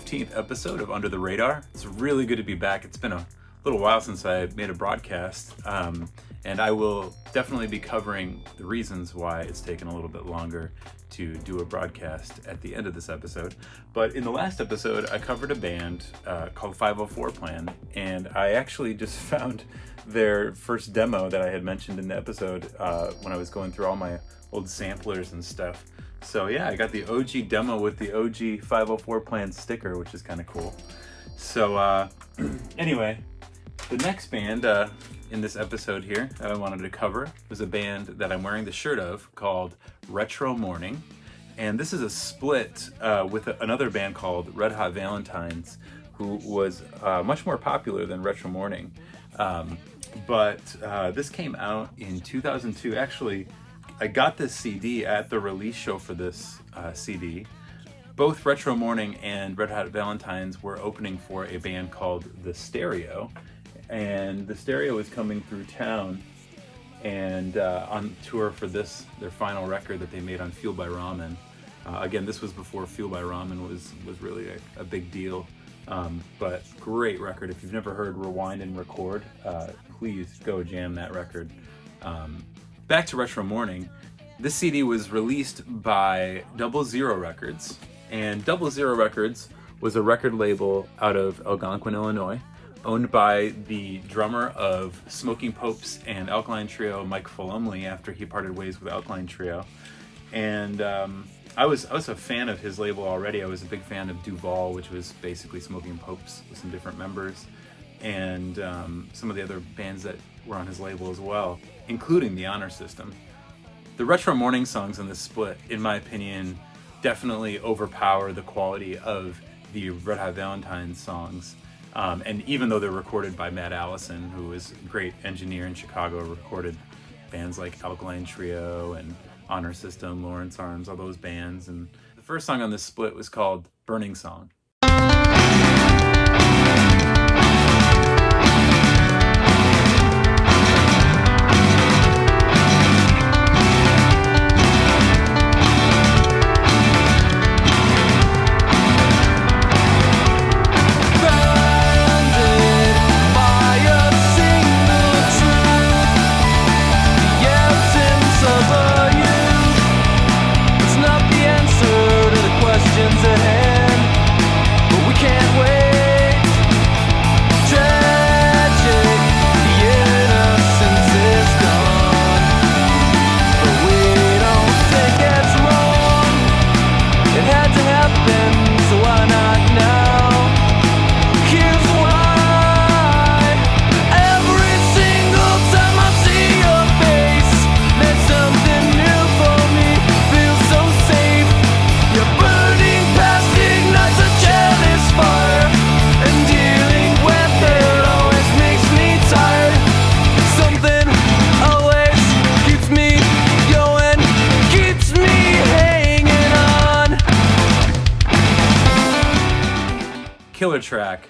15th episode of Under the Radar. It's really good to be back. It's been a little while since I made a broadcast, and I will definitely be covering the reasons why it's taken a little bit longer to do a broadcast at the end of this episode. But in the last episode, I covered a band called 504 Plan, and I actually just found their first demo that I had mentioned in the episode when I was going through all my old samplers and stuff. So yeah, I got the OG demo with the OG 504 Plan sticker, which is kind of cool. So anyway, the next band in this episode here that I wanted to cover was a band that I'm wearing the shirt of called Retro Morning. And this is a split with another band called Red Hot Valentines, who was much more popular than Retro Morning. But this came out in 2002. Actually, I got this CD at the release show for this CD. Both Retro Morning and Red Hot Valentines were opening for a band called The Stereo. And The Stereo is coming through town and on tour for this, their final record that they made on Fueled by Ramen. Again, this was before Fueled by Ramen was really a big deal. But great record. If you've never heard Rewind and Record, please go jam that record. Back to Retro Morning. This CD was released by 00 Records, and 00 Records was a record label out of Algonquin, Illinois, owned by the drummer of Smoking Popes and Alkaline Trio, Mike Fulumley, after he parted ways with Alkaline Trio. And I was a fan of his label already. I was a big fan of Duval, which was basically Smoking Popes with some different members, and some of the other bands that were on his label as well, including the Honor System. The Retro Morning songs on this split, in my opinion, definitely overpower the quality of the Red Hot Valentines songs. And even though they're recorded by Matt Allison, who is a great engineer in Chicago, recorded bands like Alkaline Trio and Honor System, Lawrence Arms, all those bands. And the first song on this split was called Burning Song. Killer track.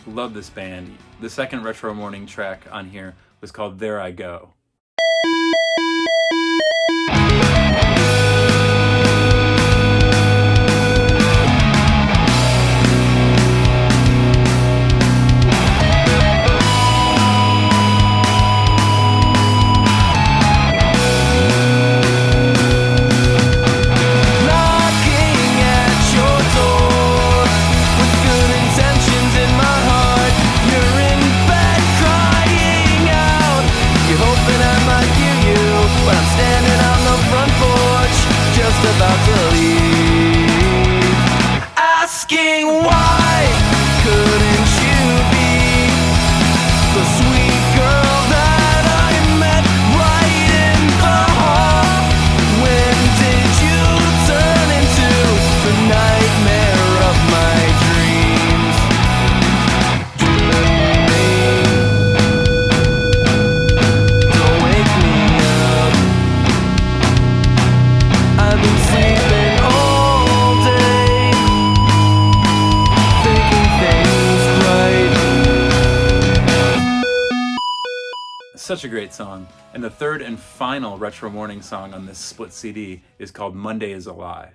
Love this band. The second Retro Morning track on here was called There I Go. About to leave, asking why couldn't you be the sweet girl that I met right in the hall? When did you turn into the nightmare of my dreams? Don't wake me up. I've been sleeping all day, thinking things right. Such a great song. And the third and final Retro Morning song on this split CD is called Monday is a Lie.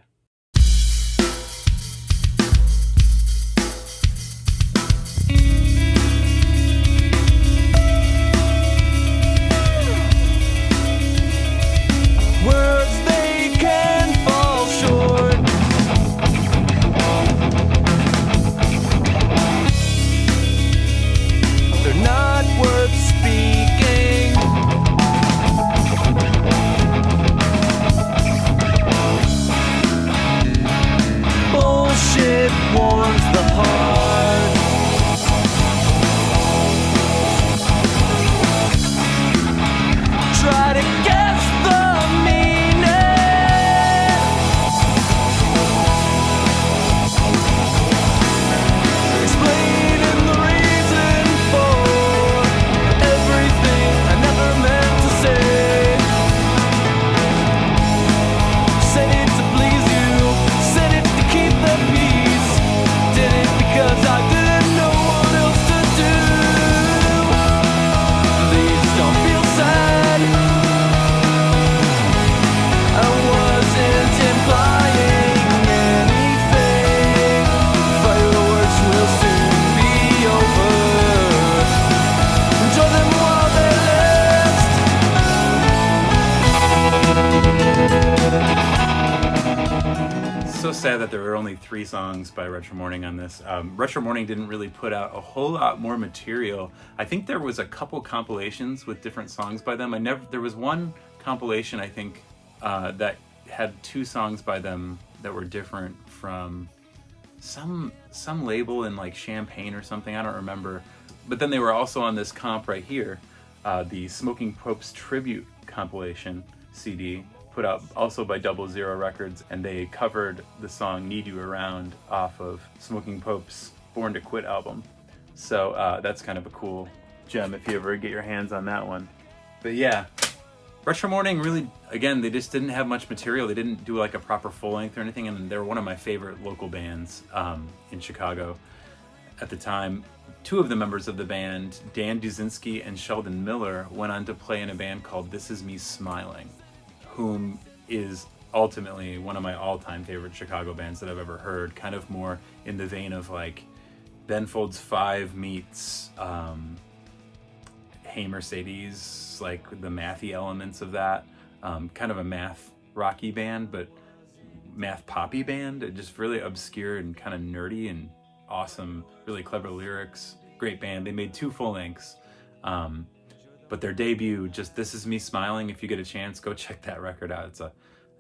you're not worth speaking. Bullshit warms the heart. Try to guess the meaning. Explaining the reason for everything I never meant to say. Said it to please you, said it to keep the peace. Did it because I didn't know what else to do. Please don't feel sad, I wasn't implying anything. Fireworks will soon be over. Enjoy them while they last. So sad that there were only 3 songs by Retro Morning on this. Retro Morning didn't really put out a whole lot more material. I think there was a couple compilations with different songs by them. There was one compilation, I think, that had 2 songs by them that were different from some label in like Champaign or something. I don't remember. But then they were also on this comp right here, the Smoking Popes Tribute compilation CD, put out also by 00 Records, and they covered the song Need You Around off of Smoking Pope's Born to Quit album. So that's kind of a cool gem if you ever get your hands on that one. But yeah, Retro Morning really, again, they just didn't have much material. They didn't do like a proper full length or anything, and they're one of my favorite local bands in Chicago at the time. 2 of the members of the band, Dan Duzinski and Sheldon Miller, went on to play in a band called This Is Me Smiling, whom is ultimately one of my all-time favorite Chicago bands that I've ever heard, kind of more in the vein of like Ben Folds 5 meets Hey Mercedes, like the mathy elements of that. Kind of a math rocky band, but math poppy band. Just really obscure and kind of nerdy and awesome, really clever lyrics. Great band. They made 2 full lengths. But their debut, just This Is Me Smiling, if you get a chance, go check that record out.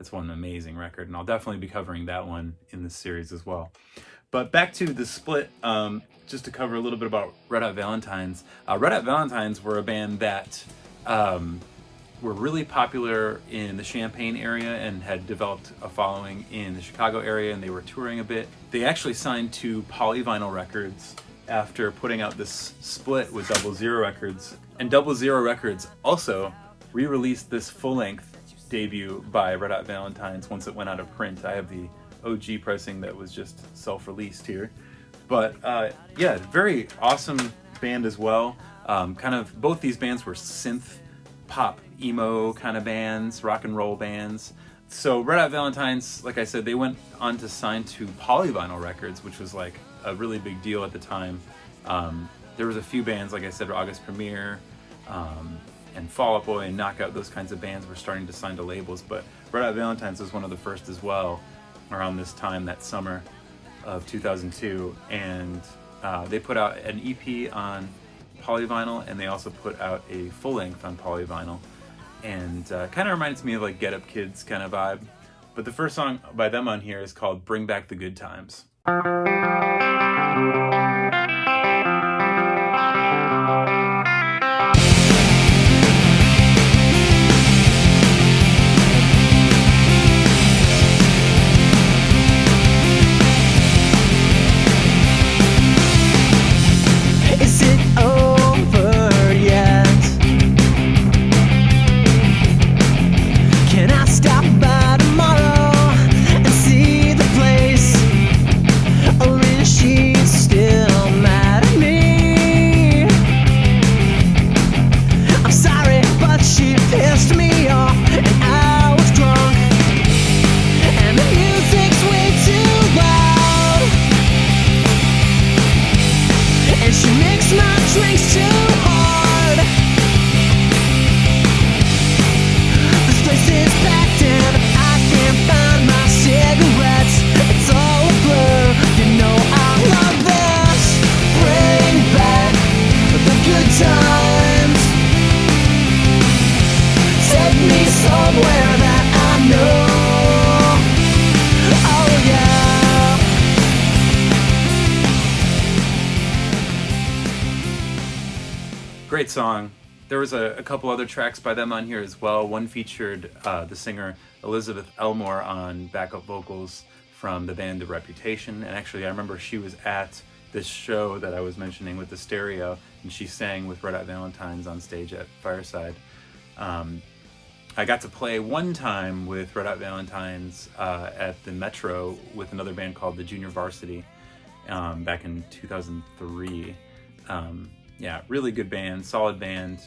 It's one amazing record, and I'll definitely be covering that one in this series as well. But back to the split, just to cover a little bit about Red Hot Valentines. Red Hot Valentines were a band that were really popular in the Champaign area and had developed a following in the Chicago area, and they were touring a bit. They actually signed to Polyvinyl Records after putting out this split with 00 Records. And 00 Records also re-released this full-length debut by Red Hot Valentines once it went out of print. I have the OG pressing that was just self-released here. But yeah, very awesome band as well. Kind of both these bands were synth pop emo kind of bands, rock and roll bands. So Red Hot Valentines, like I said, they went on to sign to Polyvinyl Records, which was like a really big deal at the time. There was a few bands, like I said, August Premiere and Fall Out Boy and Knockout, those kinds of bands were starting to sign to labels, but Red Hot Valentines was one of the first as well around this time, that summer of 2002. And they put out an EP on Polyvinyl, and they also put out a full length on Polyvinyl. And kind of reminds me of like Get Up Kids kind of vibe. But the first song by them on here is called Bring Back the Good Times. Is it over yet? Can I stop by tomorrow and see the place? Or is she still mad at me? I'm sorry, but she pissed me off and I was drunk. And the music's way too loud. And she makes my drinks too hard. This place is packed and I can't find my cigarettes. It's all a blur, you know I love this. Bring back the good Great song. There was a couple other tracks by them on here as well. One featured the singer Elizabeth Elmore on backup vocals from the band The Reputation. And actually, I remember she was at this show that I was mentioning with the stereo, and she sang with Red Hot Valentines on stage at Fireside. I got to play one time with Red Hot Valentines at the Metro with another band called the Junior Varsity back in 2003. Yeah, really good band, solid band.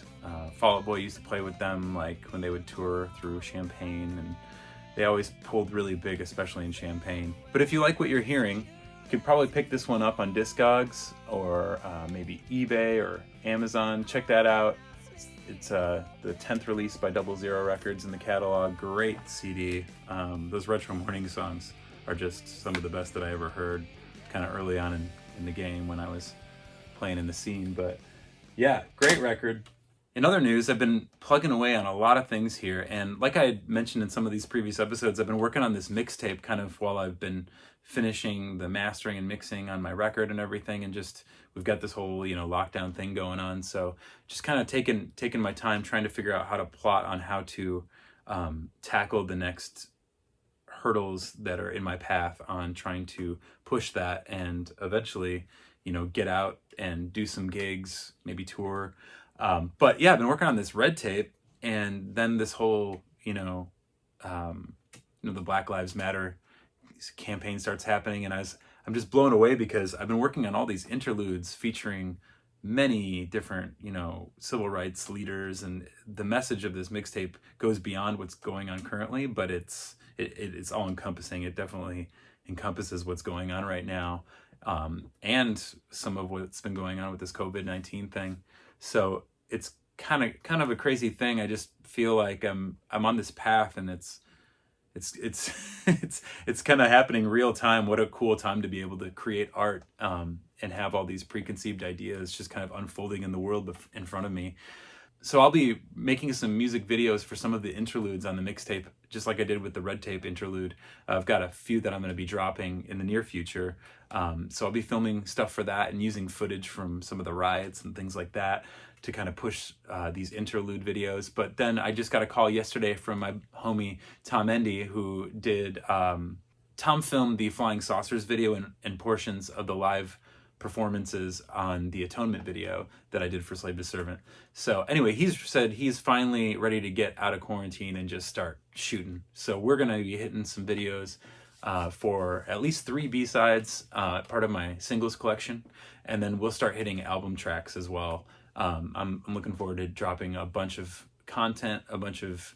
Fall Out Boy used to play with them like when they would tour through Champaign, and they always pulled really big, especially in Champaign. But if you like what you're hearing, you could probably pick this one up on Discogs or maybe eBay or Amazon. Check that out. It's the 10th release by 00 Records in the catalog. Great CD. Those Retro Morning songs are just some of the best that I ever heard kind of early on in the game when I was playing in the scene. But yeah, great record. In other news, I've been plugging away on a lot of things here, and like I had mentioned in some of these previous episodes, I've been working on this mixtape kind of while I've been finishing the mastering and mixing on my record and everything, and just we've got this whole lockdown thing going on, so just kind of taking my time trying to figure out how to plot on how to tackle the next hurdles that are in my path on trying to push that and eventually get out and do some gigs, maybe tour. But yeah, I've been working on this red tape, and then this whole, the Black Lives Matter campaign starts happening, and I'm just blown away because I've been working on all these interludes featuring many different, civil rights leaders, and the message of this mixtape goes beyond what's going on currently, but it's all encompassing. It definitely encompasses what's going on right now, and some of what's been going on with this COVID-19 thing. So it's kind of a crazy thing. I just feel like I'm on this path, and it's kind of happening real time. What a cool time to be able to create art and have all these preconceived ideas just kind of unfolding in the world in front of me. So I'll be making some music videos for some of the interludes on the mixtape, just like I did with the Red Tape interlude. I've got a few that I'm going to be dropping in the near future. So I'll be filming stuff for that and using footage from some of the riots and things like that to kind of push these interlude videos. But then I just got a call yesterday from my homie Tom Endy, who did, Tom filmed the Flying Saucers video and portions of the live performances on the Atonement video that I did for Slave to Servant. So anyway, he's said he's finally ready to get out of quarantine and just start shooting. So we're going to be hitting some videos for at least 3 B-sides, part of my singles collection, and then we'll start hitting album tracks as well. I'm looking forward to dropping a bunch of content, a bunch of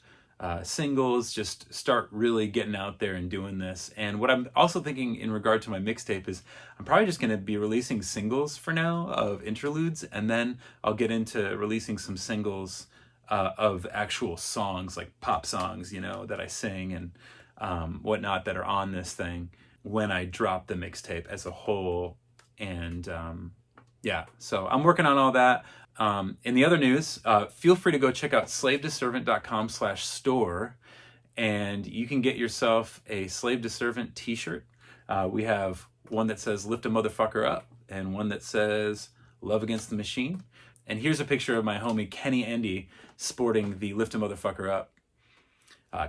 singles, just start really getting out there and doing this. And what I'm also thinking in regard to my mixtape is I'm probably just going to be releasing singles for now of interludes, and then I'll get into releasing some singles of actual songs, like pop songs, that I sing and whatnot that are on this thing when I drop the mixtape as a whole. And yeah, so I'm working on all that. In the other news, feel free to go check out slavettoservant.com/store, and you can get yourself a Slave to Servant t-shirt. We have one that says lift a motherfucker up and one that says love against the machine. And here's a picture of my homie Kenny Endy sporting the lift a motherfucker up.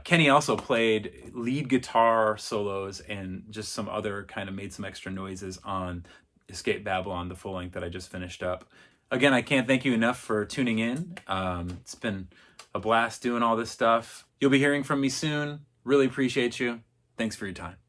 Kenny also played lead guitar solos and just some other kind of made some extra noises on Escape Babylon, the full length that I just finished up. Again, I can't thank you enough for tuning in. It's been a blast doing all this stuff. You'll be hearing from me soon. Really appreciate you. Thanks for your time.